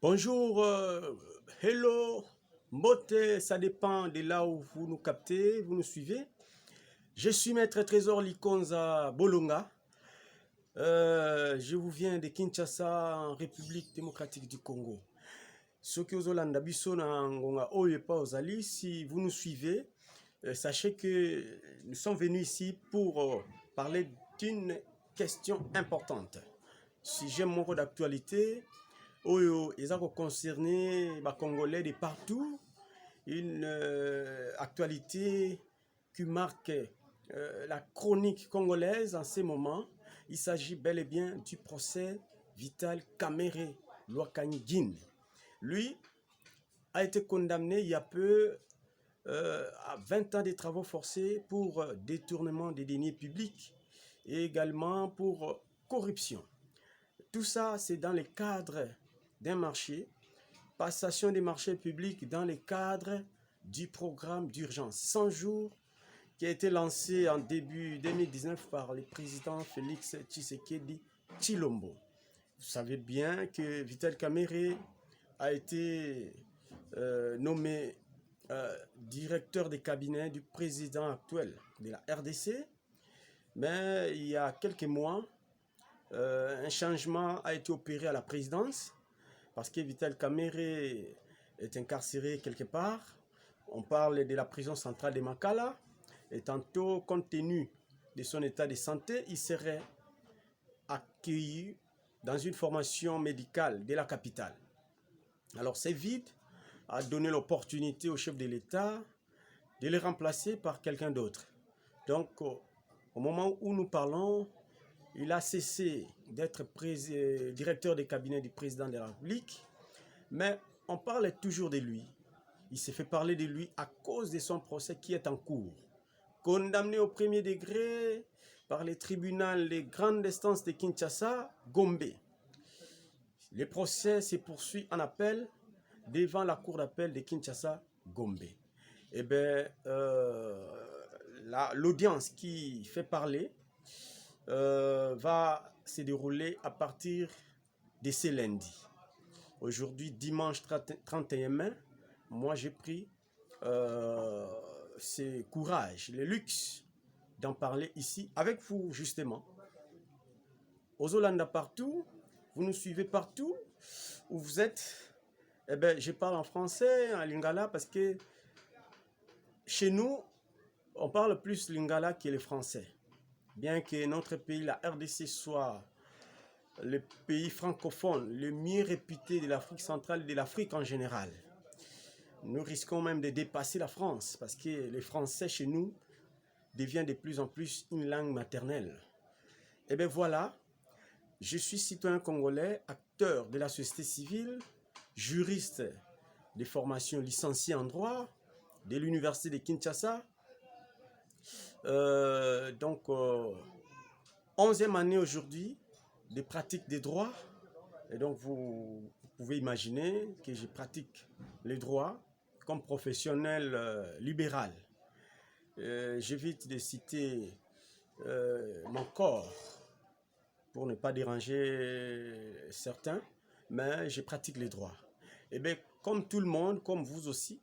Bonjour, hello, Mbote, ça dépend de là où vous nous captez, vous nous suivez. Je suis Maître Trésor Likonza Bolonga. Je vous viens de Kinshasa, en République démocratique du Congo. Soki ozolanda biso na ngonga oyo epa ozali, si vous nous suivez, sachez que nous sommes venus ici pour parler d'une question importante. Sujet moko d'actualité, oyo eza concerner les Congolais de partout, une actualité qui marque la chronique congolaise en ces moments. Il s'agit bel et bien du procès Vital Kamerhe Lwakani. Lui a été condamné il y a peu à 20 ans de travaux forcés pour détournement des deniers publics et également pour corruption. Tout ça, c'est dans le cadre d'un marché, passation des marchés publics dans le cadre du programme d'urgence 100 jours qui a été lancé en début 2019 par le président Félix Tshisekedi Tshilombo. Vous savez bien que Vital Kamerhe a été nommé directeur des cabinets du président actuel de la RDC, mais il y a quelques mois, un changement a été opéré à la présidence parce que Vital Kamerhe est incarcéré quelque part. On parle de la prison centrale de Makala et tantôt, compte tenu de son état de santé, il serait accueilli dans une formation médicale de la capitale. Alors c'est vide a donné l'opportunité au chef de l'État de le remplacer par quelqu'un d'autre. Donc au moment où nous parlons, il a cessé d'être directeur des cabinets du président de la République, mais on parle toujours de lui. Il s'est fait parler de lui à cause de son procès qui est en cours. Condamné au premier degré par les tribunaux de grande instance de Kinshasa, Gombe. Le procès se poursuit en appel devant la cour d'appel de Kinshasa, Gombe. Eh bien, l'audience qui fait parler va se dérouler à partir de ce lundi. Aujourd'hui, dimanche 31 mai, moi j'ai pris ce courage, le luxe d'en parler ici avec vous justement. Aux Hollandais partout, vous nous suivez partout où vous êtes. Eh bien, je parle en français, en lingala, parce que chez nous, on parle plus lingala que le français. Bien que notre pays, la RDC, soit le pays francophone le mieux réputé de l'Afrique centrale et de l'Afrique en général. Nous risquons même de dépasser la France parce que le français chez nous devient de plus en plus une langue maternelle. Et bien voilà, je suis citoyen congolais, acteur de la société civile, juriste de formation licencié en droit de l'université de Kinshasa. Donc, 11e année aujourd'hui de pratique des droits. Et donc, vous pouvez imaginer que je pratique les droits comme professionnel libéral. J'évite de citer mon corps pour ne pas déranger certains, mais je pratique les droits. Et bien, comme tout le monde, comme vous aussi,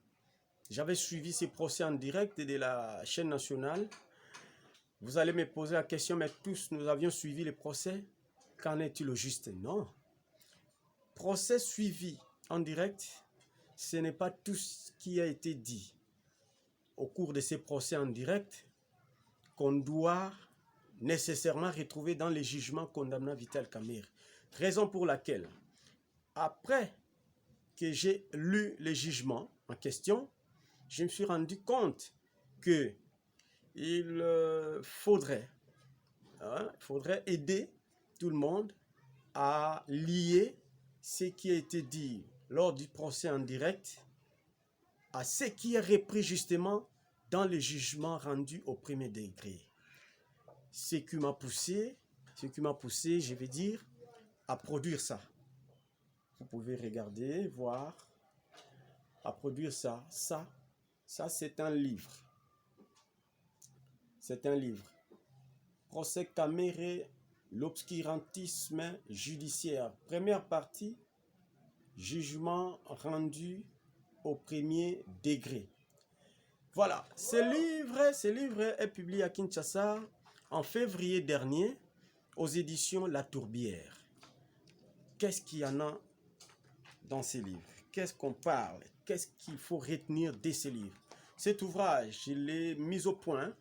j'avais suivi ces procès en direct de la chaîne nationale. Vous allez me poser la question, mais tous nous avions suivi les procès. Qu'en est-il au juste? Non. Procès suivi en direct, ce n'est pas tout ce qui a été dit au cours de ces procès en direct qu'on doit nécessairement retrouver dans les jugements condamnant Vital Kamerhe. Raison pour laquelle, après que j'ai lu les jugements en question, je me suis rendu compte que il faudrait aider tout le monde à lier ce qui a été dit lors du procès en direct à ce qui est repris justement dans le jugement rendu au premier degré. Ce qui m'a poussé, je vais dire, à produire ça. Vous pouvez regarder, voir, à produire ça. Ça c'est un livre. C'est un livre. Procès Kamerhe, l'obscurantisme judiciaire. Première partie, jugement rendu au premier degré. Voilà, ce livre est publié à Kinshasa en février dernier aux éditions La Tourbière. Qu'est-ce qu'il y en a dans ces livres? Qu'est-ce qu'on parle? Qu'est-ce qu'il faut retenir de ces livres? Cet ouvrage, je l'ai mis au point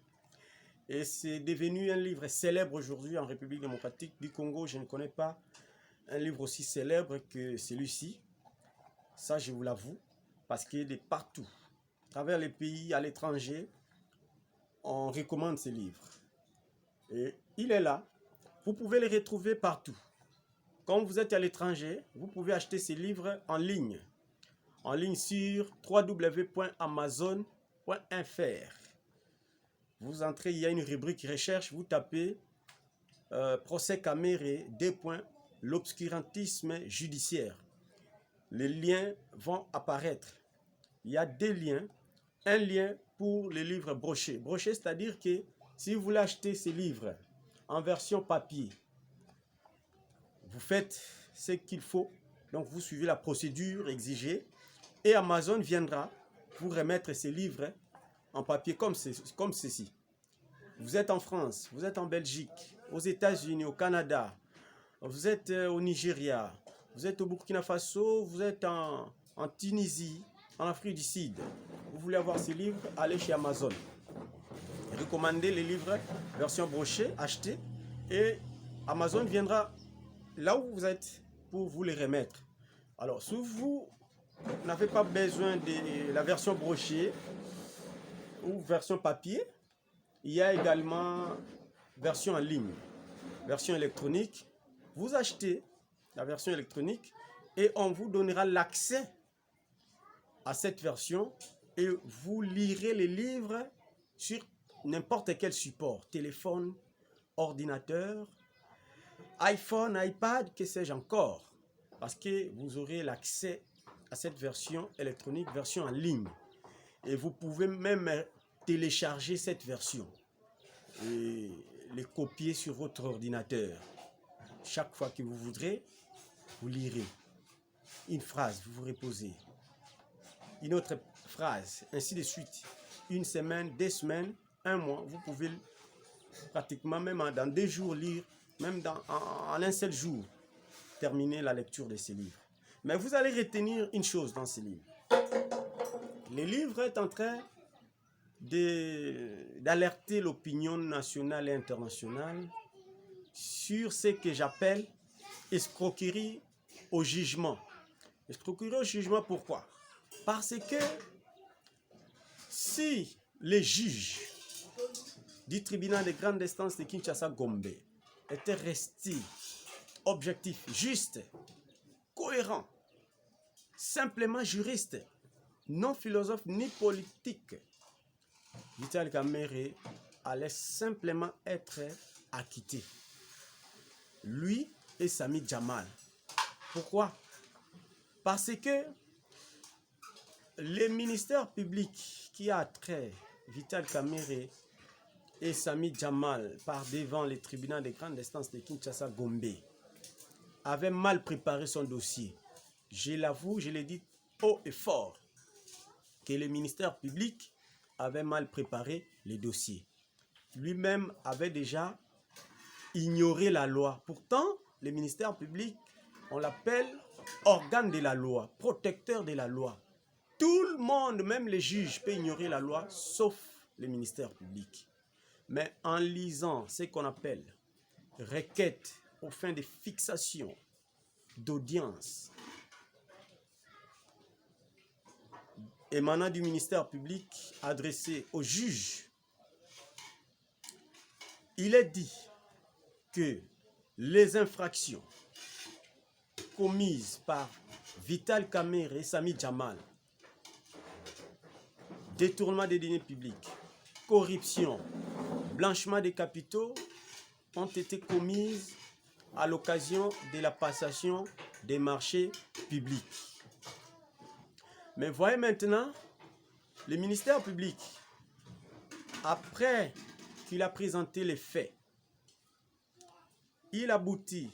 et c'est devenu un livre célèbre aujourd'hui en République démocratique du Congo. Je ne connais pas un livre aussi célèbre que celui-ci. Ça, je vous l'avoue, parce qu'il est partout. À travers les pays, à l'étranger, on recommande ces livres. Et il est là. Vous pouvez les retrouver partout. Quand vous êtes à l'étranger, vous pouvez acheter ces livres en ligne sur www.amazon.fr. Vous entrez, il y a une rubrique recherche, vous tapez procès Kamere, l'obscurantisme judiciaire. Les liens vont apparaître. Il y a deux liens. Un lien pour les livres brochés. Brochés, c'est-à-dire que si vous voulez acheter ces livres en version papier, vous faites ce qu'il faut. Donc, vous suivez la procédure exigée et Amazon viendra vous remettre ces livres en papier comme ceci. Vous êtes en France, vous êtes en Belgique, aux États-Unis, au Canada, vous êtes au Nigeria, vous êtes au Burkina Faso, vous êtes en Tunisie, en Afrique du Sud. Vous voulez avoir ces livres, allez chez Amazon. Recommandez les livres version brochée, achetez et Amazon viendra là où vous êtes pour vous les remettre. Alors, si vous n'avez pas besoin de la version brochée ou version papier, il y a également version en ligne, version électronique. Vous achetez la version électronique et on vous donnera l'accès à cette version et vous lirez les livres sur n'importe quel support, téléphone, ordinateur, iPhone, iPad, que sais-je encore, parce que vous aurez l'accès à cette version électronique, version en ligne. Et vous pouvez même télécharger cette version et les copier sur votre ordinateur. Chaque fois que vous voudrez, vous lirez une phrase, vous vous reposez. Une autre phrase, ainsi de suite. Une semaine, 2 semaines, 1 mois, vous pouvez pratiquement même dans 2 jours lire, même en un seul jour, terminer la lecture de ces livres. Mais vous allez retenir une chose dans ces livres. Les livres sont en train d'alerter l'opinion nationale et internationale sur ce que j'appelle escroquerie au jugement. Escroquerie au jugement, pourquoi? Parce que si les juges du tribunal de grande instance de Kinshasa-Gombe étaient restés objectifs, justes, cohérents, simplement juristes, non philosophes ni politiques, Vital Kamerhe allait simplement être acquitté. Lui et Sami Jamal. Pourquoi? Parce que le ministère public qui a trait Vital Kamerhe et Sami Jamal par devant les tribunaux de grande instance de Kinshasa-Gombe avait mal préparé son dossier. Je l'avoue, je l'ai dit haut et fort, que le ministère public avait mal préparé les dossiers. Lui-même avait déjà ignoré la loi. Pourtant, le ministère public, on l'appelle organe de la loi, protecteur de la loi. Tout le monde, même les juges, peut ignorer la loi, sauf le ministère public. Mais en lisant ce qu'on appelle requête aux fins de fixation d'audience émanant du ministère public adressé aux juges, il est dit que les infractions commises par Vital Kamerhe et Sami Jamal, détournement des deniers publics, corruption, blanchiment des capitaux, ont été commises à l'occasion de la passation des marchés publics. Mais voyez maintenant, le ministère public, après qu'il a présenté les faits, il aboutit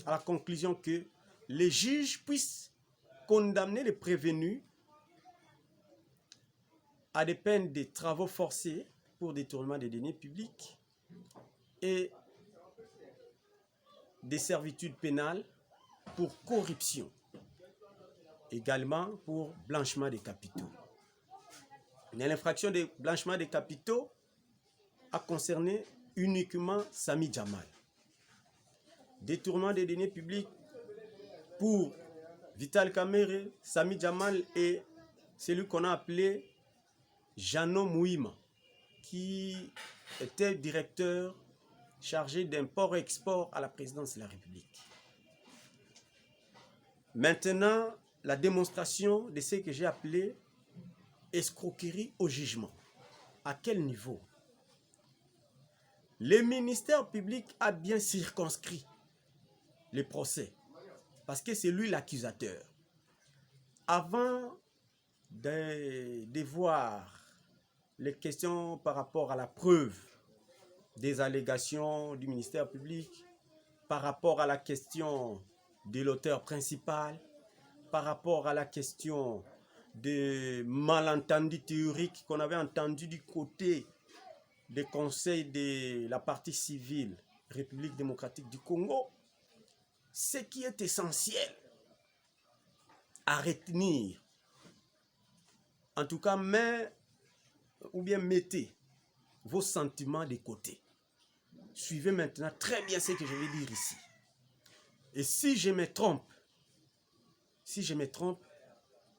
à la conclusion que les juges puissent condamné les prévenus à des peines de travaux forcés pour détournement des deniers publics et des servitudes pénales pour corruption, également pour blanchiment des capitaux. L'infraction de blanchiment des capitaux a concerné uniquement Samy Djamal. Détournement des deniers publics pour Vital Kamerhe, Samy Djamal et celui qu'on a appelé Jeannot Mouima, qui était directeur chargé d'import-export à la présidence de la République. Maintenant, la démonstration de ce que j'ai appelé escroquerie au jugement. À quel niveau? Le ministère public a bien circonscrit les procès, parce que c'est lui l'accusateur. Avant de voir les questions par rapport à la preuve des allégations du ministère public, par rapport à la question de l'auteur principal, par rapport à la question des malentendus théoriques qu'on avait entendus du côté des conseils de la partie civile République démocratique du Congo, ce qui est essentiel à retenir, en tout cas, mettez vos sentiments de côté. Suivez maintenant très bien ce que je vais dire ici. Et si je me trompe,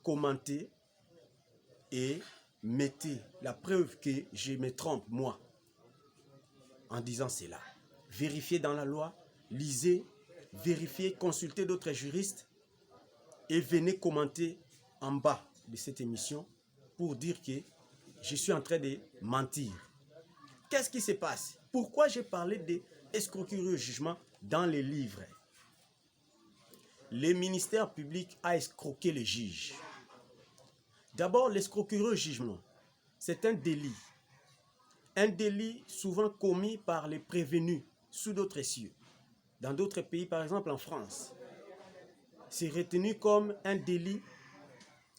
commentez et mettez la preuve que je me trompe, moi, en disant cela. Vérifiez dans la loi, lisez, vérifiez, consultez d'autres juristes et venez commenter en bas de cette émission pour dire que je suis en train de mentir. Qu'est-ce qui se passe? Pourquoi j'ai parlé d'escroquerie au jugement dans les livres? Le ministère public a escroqué les juges. D'abord, l'escroquerie au jugement, c'est un délit. Un délit souvent commis par les prévenus sous d'autres cieux. Dans d'autres pays, par exemple en France, c'est retenu comme un délit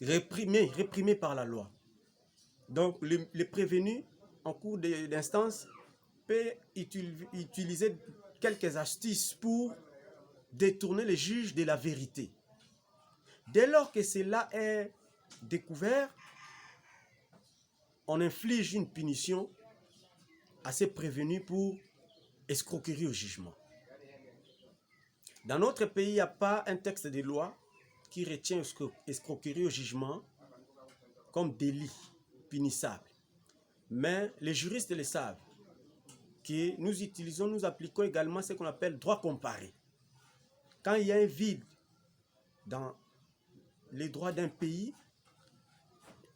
réprimé par la loi. Donc, les prévenus, en cours d'instance, peuvent utiliser quelques astuces pour détourner les juges de la vérité. Dès lors que cela est découvert, on inflige une punition à ces prévenus pour escroquerie au jugement. Dans notre pays, il n'y a pas un texte de loi qui retient escroquerie au jugement comme délit punissable. Mais les juristes le savent, que nous appliquons également ce qu'on appelle droit comparé. Quand il y a un vide dans les droits d'un pays,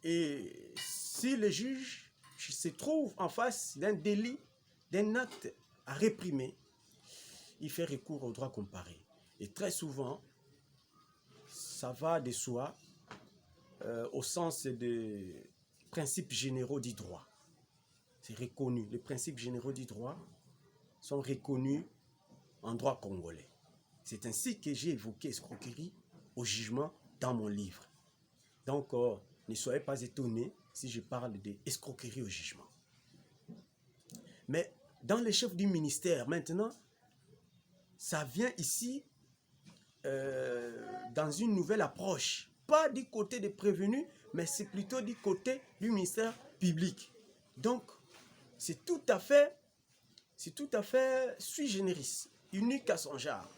et si le juge se trouve en face d'un délit, d'un acte à réprimer, il fait recours au droit comparé. Et très souvent, ça va de soi au sens des principes généraux du droit. C'est reconnu. Les principes généraux du droit sont reconnus en droit congolais. C'est ainsi que j'ai évoqué escroquerie au jugement dans mon livre. Donc, ne soyez pas étonnés si je parle d'escroquerie au jugement. Mais dans les chefs du ministère, maintenant, ça vient ici dans une nouvelle approche. Pas du côté des prévenus, mais c'est plutôt du côté du ministère public. Donc, c'est tout à fait sui generis, unique à son genre.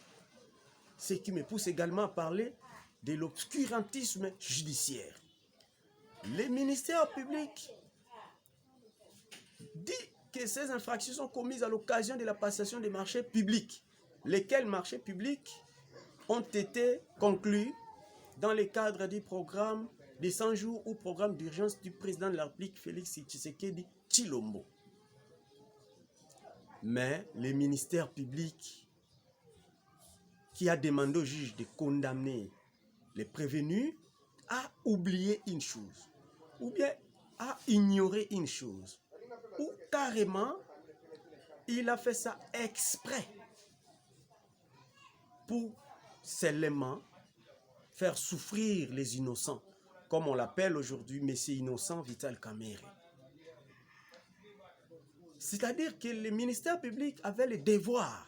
Ce qui me pousse également à parler de l'obscurantisme judiciaire. Le ministère public dit que ces infractions sont commises à l'occasion de la passation des marchés publics. Lesquels marchés publics ont été conclus dans le cadre du programme des 100 jours ou programme d'urgence du président de la République, Félix Tshisekedi Tshilombo. Mais le ministère public qui a demandé au juge de condamner les prévenus a oublié une chose, ou bien a ignoré une chose, ou carrément il a fait ça exprès pour seulement faire souffrir les innocents, comme on l'appelle aujourd'hui, M. Innocent Vital Kamerhe. C'est-à-dire que le ministère public avait le devoir,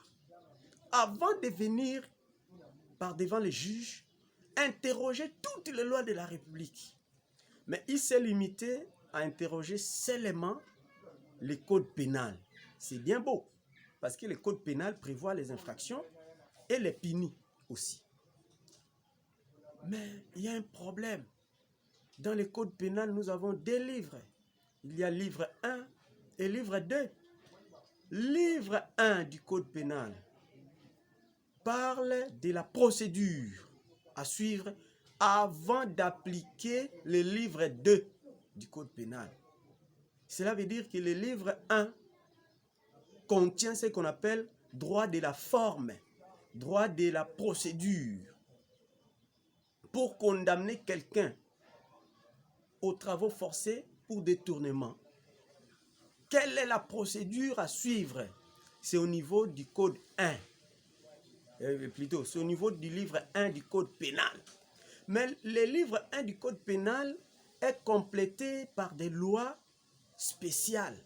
avant de venir par devant les juges, interroger toutes les lois de la République. Mais il s'est limité à interroger seulement le code pénal. C'est bien beau, parce que le code pénal prévoit les infractions et les punit aussi. Mais il y a un problème. Dans le code pénal, nous avons deux livres. Il y a livre 1 et livre 2. Livre 1 du code pénal parle de la procédure à suivre avant d'appliquer le livre 2 du code pénal. Cela veut dire que le livre 1 contient ce qu'on appelle droit de la forme, droit de la procédure. Pour condamner quelqu'un aux travaux forcés pour détournement, quelle est la procédure à suivre? C'est au niveau du code 1. Plutôt, c'est au niveau du livre 1 du code pénal. Mais le livre 1 du code pénal est complété par des lois spéciales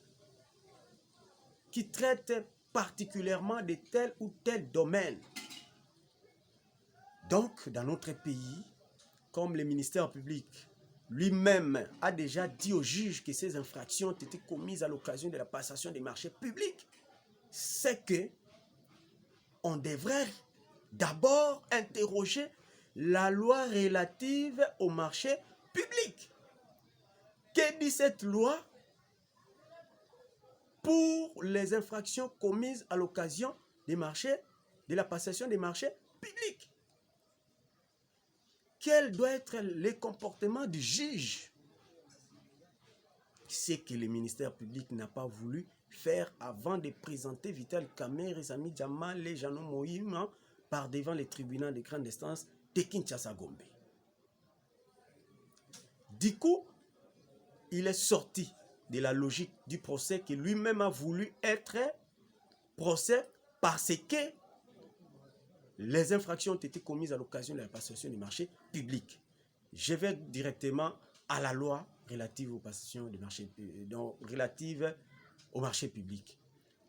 qui traitent particulièrement de tel ou tel domaine. Donc, dans notre pays, comme le ministère public lui-même a déjà dit aux juges que ces infractions ont été commises à l'occasion de la passation des marchés publics, c'est que on devrait d'abord interroger la loi relative au marché public. Que dit cette loi pour les infractions commises à l'occasion des marchés, de la passation des marchés publics? Quel doit être le comportement du juge? C'est que le ministère public n'a pas voulu faire avant de présenter Vital Kamerhe, Sami Jamal et Jeannot Mohima par devant les tribunaux de grande instance de Kinshasa-Gombe. Du coup, il est sorti de la logique du procès que lui-même a voulu être procès parce que les infractions ont été commises à l'occasion de la passation des marchés publics. Je vais directement à la loi relative aux passations des marchés, relative au marché public.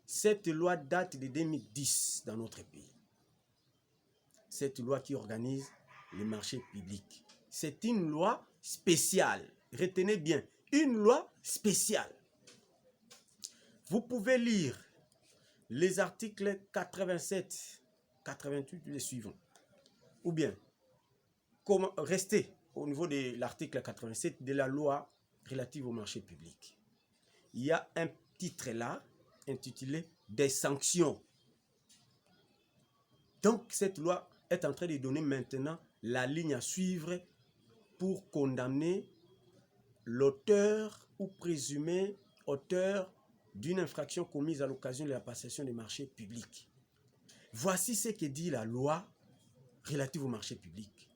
Cette loi date de 2010 dans notre pays. Cette loi qui organise les marchés publics. C'est une loi spéciale. Retenez bien, une loi spéciale. Vous pouvez lire les articles 87, 88, les suivants. Ou bien, restez au niveau de l'article 87 de la loi relative au marché public. Il y a un titre là, intitulé « Des sanctions ». Donc, cette loi est en train de donner maintenant la ligne à suivre pour condamner l'auteur ou présumé auteur d'une infraction commise à l'occasion de la passation des marchés publics. Voici ce que dit la loi relative au marché public.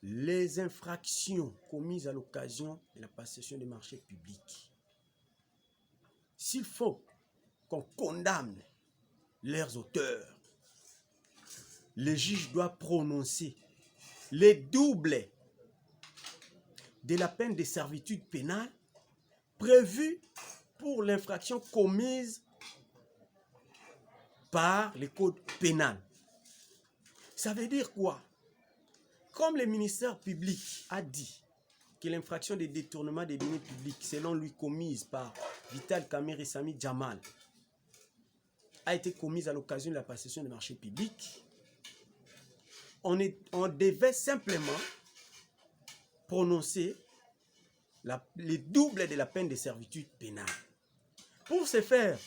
Les infractions commises à l'occasion de la passation des marchés publics, s'il faut qu'on condamne leurs auteurs, le juge doit prononcer les doubles de la peine de servitude pénale prévue pour l'infraction commise par le code pénal. Ça veut dire quoi? Comme le ministère public a dit que l'infraction de détournement des deniers publics, selon lui commise par Vital Kamerhe et Sami Jamal, a été commise à l'occasion de la passation des marchés publics, on devait simplement prononcer les doubles de la peine de servitude pénale. Pour ce faire,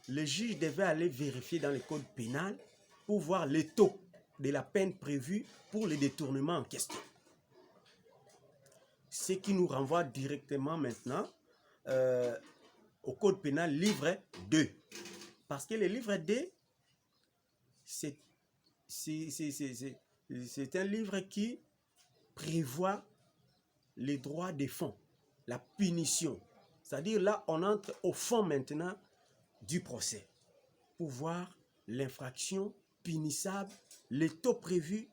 le juge devait aller vérifier dans le code pénal pour voir le taux de la peine prévue pour le détournement en question. Ce qui nous renvoie directement maintenant au code pénal livre 2. Parce que le livre 2, c'est un livre qui prévoit les droits des fonds, la punition. C'est-à-dire là, on entre au fond maintenant du procès pour voir l'infraction punissable, les taux prévus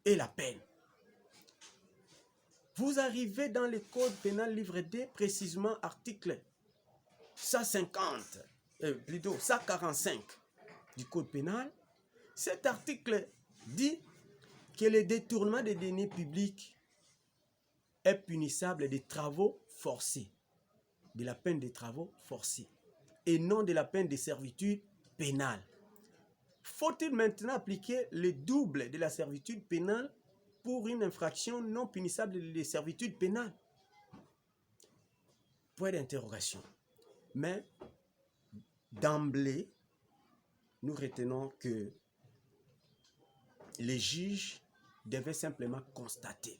et la peine. Vous arrivez dans le code pénal livre D, précisément article 150, plutôt 145 du code pénal. Cet article dit que le détournement des deniers publics est punissable des travaux forcés, de la peine des travaux forcés, et non de la peine de servitude pénale. Faut-il maintenant appliquer le double de la servitude pénale pour une infraction non punissable de servitude pénale? Point d'interrogation. Mais d'emblée, nous retenons que les juges devaient simplement constater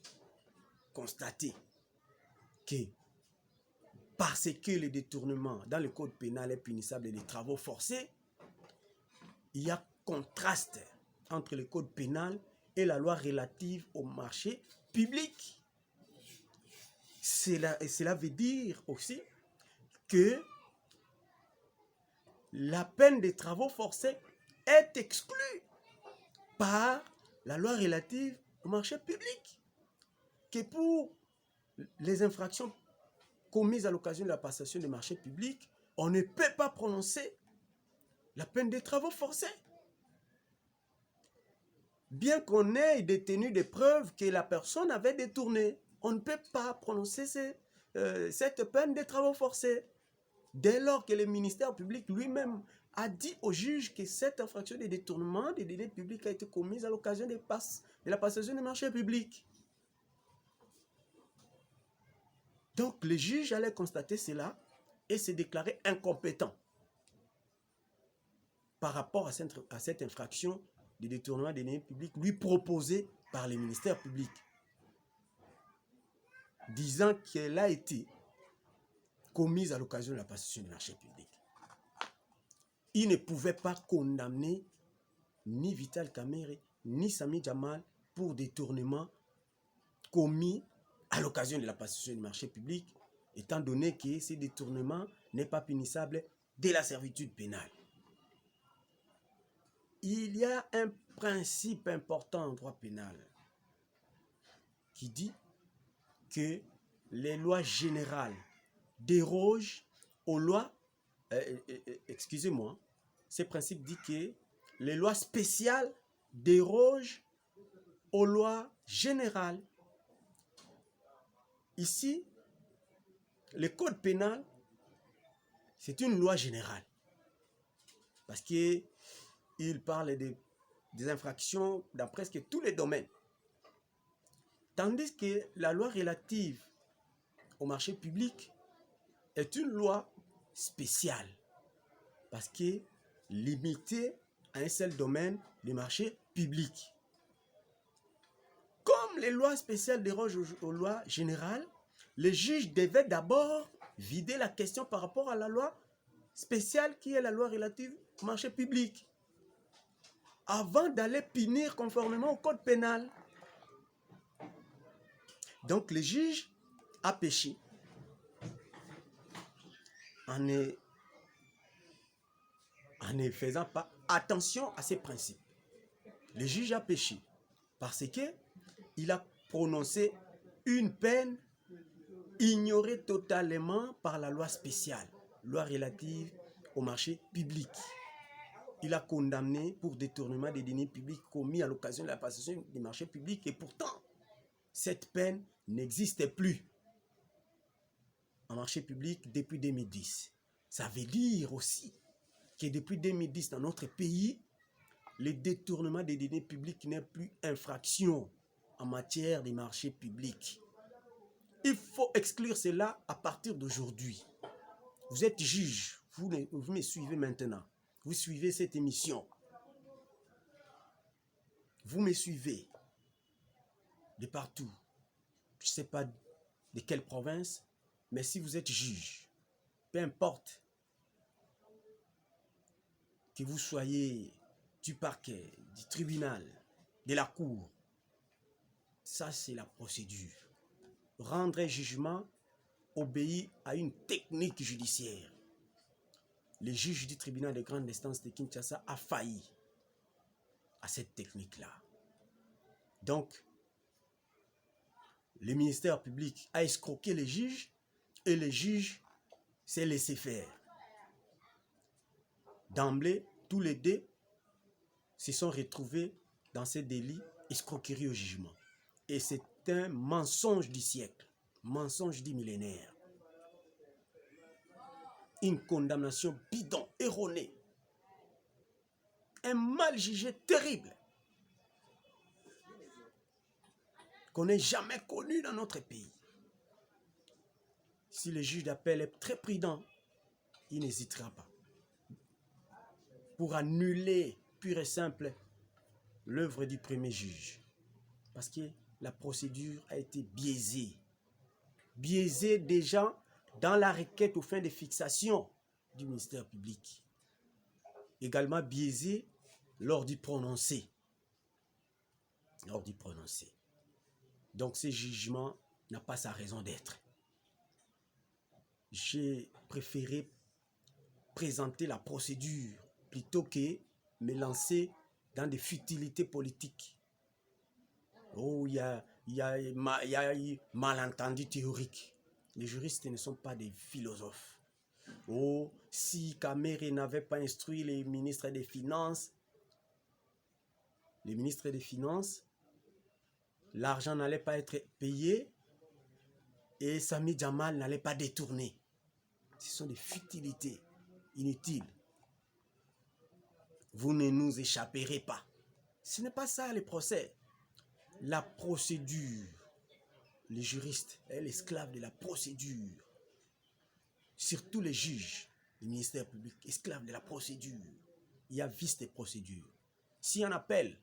que parce que le détournement dans le code pénal est punissable des travaux forcés, il y a contraste entre le code pénal et la loi relative au marché public. Cela veut dire aussi que la peine des travaux forcés est exclue par la loi relative au marché public. Que pour les infractions commises à l'occasion de la passation des marchés publics, on ne peut pas prononcer la peine des travaux forcés. Bien qu'on ait détenu des preuves que la personne avait détourné, on ne peut pas prononcer cette peine des travaux forcés. Dès lors que le ministère public lui-même a dit au juge que cette infraction de détournement des deniers publics a été commise à l'occasion de la passation des marchés publics. Donc le juge allait constater cela et se déclarer incompétent par rapport à cette infraction de détournement des deniers publics lui proposée par le ministère public, disant qu'elle a été commise à l'occasion de la passation des marchés publics. Il ne pouvait pas condamner ni Vital Kamerhe ni Sami Jamal pour détournement commis à l'occasion de la passation du marché public, étant donné que ce détournement n'est pas punissable de la servitude pénale. Il y a un principe important en droit pénal qui dit que les lois générales dérogent aux lois, excusez-moi, ce principe dit que les lois spéciales dérogent aux lois générales. Ici, le code pénal, c'est une loi générale. Parce qu'il parle des infractions dans presque tous les domaines. Tandis que la loi relative au marché public est une loi spéciale. Parce qu'elle est limitée à un seul domaine, le marché public. Comme les lois spéciales dérogent aux lois générales, les juges devaient d'abord vider la question par rapport à la loi spéciale qui est la loi relative au marché public, avant d'aller punir conformément au code pénal. Donc le juge a péché en ne faisant pas attention à ces principes. Le juge a péché parce qu'il a prononcé une peine ignorée totalement par la loi spéciale, loi relative au marché public. Il a condamné pour détournement des deniers publics commis à l'occasion de la passation des marchés publics et pourtant, cette peine n'existait plus en marché public depuis 2010. Ça veut dire aussi que depuis 2010, dans notre pays, le détournement des deniers publics n'est plus infraction en matière de marchés publics. Il faut exclure cela à partir d'aujourd'hui. Vous êtes juge, vous me suivez maintenant. Vous suivez cette émission. Vous me suivez de partout. Je ne sais pas de quelle province, mais si vous êtes juge, peu importe que vous soyez du parquet, du tribunal, de la cour, ça c'est la procédure. Rendre un jugement obéit à une technique judiciaire. Le juge du tribunal de grande instance de Kinshasa a failli. à cette technique-là. Donc, le ministère public a escroqué les juges et les juges s'est laissé faire. D'emblée, tous les deux se sont retrouvés dans ces délits, escroquerie au jugement. Et c'est un mensonge du siècle, mensonge du millénaire. Une condamnation bidon, erronée. Un mal jugé terrible qu'on n'ait jamais connu dans notre pays. Si le juge d'appel est très prudent, il n'hésitera pas pour annuler pur et simple l'œuvre du premier juge. Parce que la procédure a été biaisée. Biaisée déjà dans la requête aux fins de fixation du ministère public. Également biaisée lors du prononcé. Lors du prononcé. Donc ce jugement n'a pas sa raison d'être. J'ai préféré présenter la procédure plutôt que me lancer dans des futilités politiques. Oh, il y a malentendu théorique. Les juristes ne sont pas des philosophes. Oh, si Kamere n'avait pas instruit les ministres des Finances, l'argent n'allait pas être payé et Sami Jamal n'allait pas détourner. Ce sont des futilités inutiles. Vous ne nous échapperez pas. Ce n'est pas ça le procès. La procédure. Les juristes est l'esclave de la procédure. Surtout les juges, le ministère public, esclave de la procédure. Il y a vice des procédures. Si on appelle,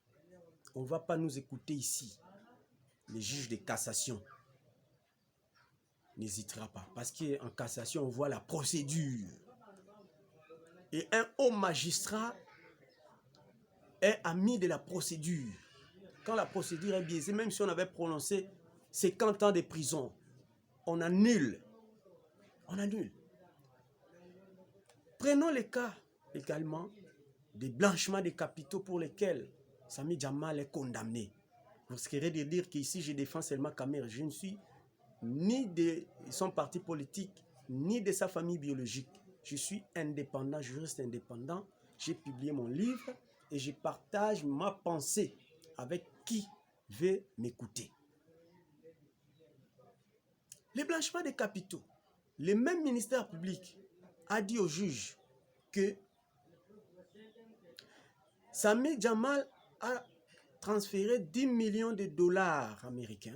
on ne va pas nous écouter ici. Les juges de cassation n'hésitera pas. Parce qu'en cassation, on voit la procédure. Et un haut magistrat est ami de la procédure. Quand la procédure est biaisée, même si on avait prononcé 50 ans de prison, on annule. On annule. Prenons le cas également des blanchiments de capitaux pour lesquels Sami Jamal est condamné. Vous risquerez de dire qu'ici je défends seulement Kamere. Je ne suis ni de son parti politique, ni de sa famille biologique. Je suis indépendant, juriste indépendant. J'ai publié mon livre et je partage ma pensée avec qui veut m'écouter. Les blanchiments de capitaux, le même ministère public a dit au juge que Sami Jamal a transféré 10 millions de dollars américains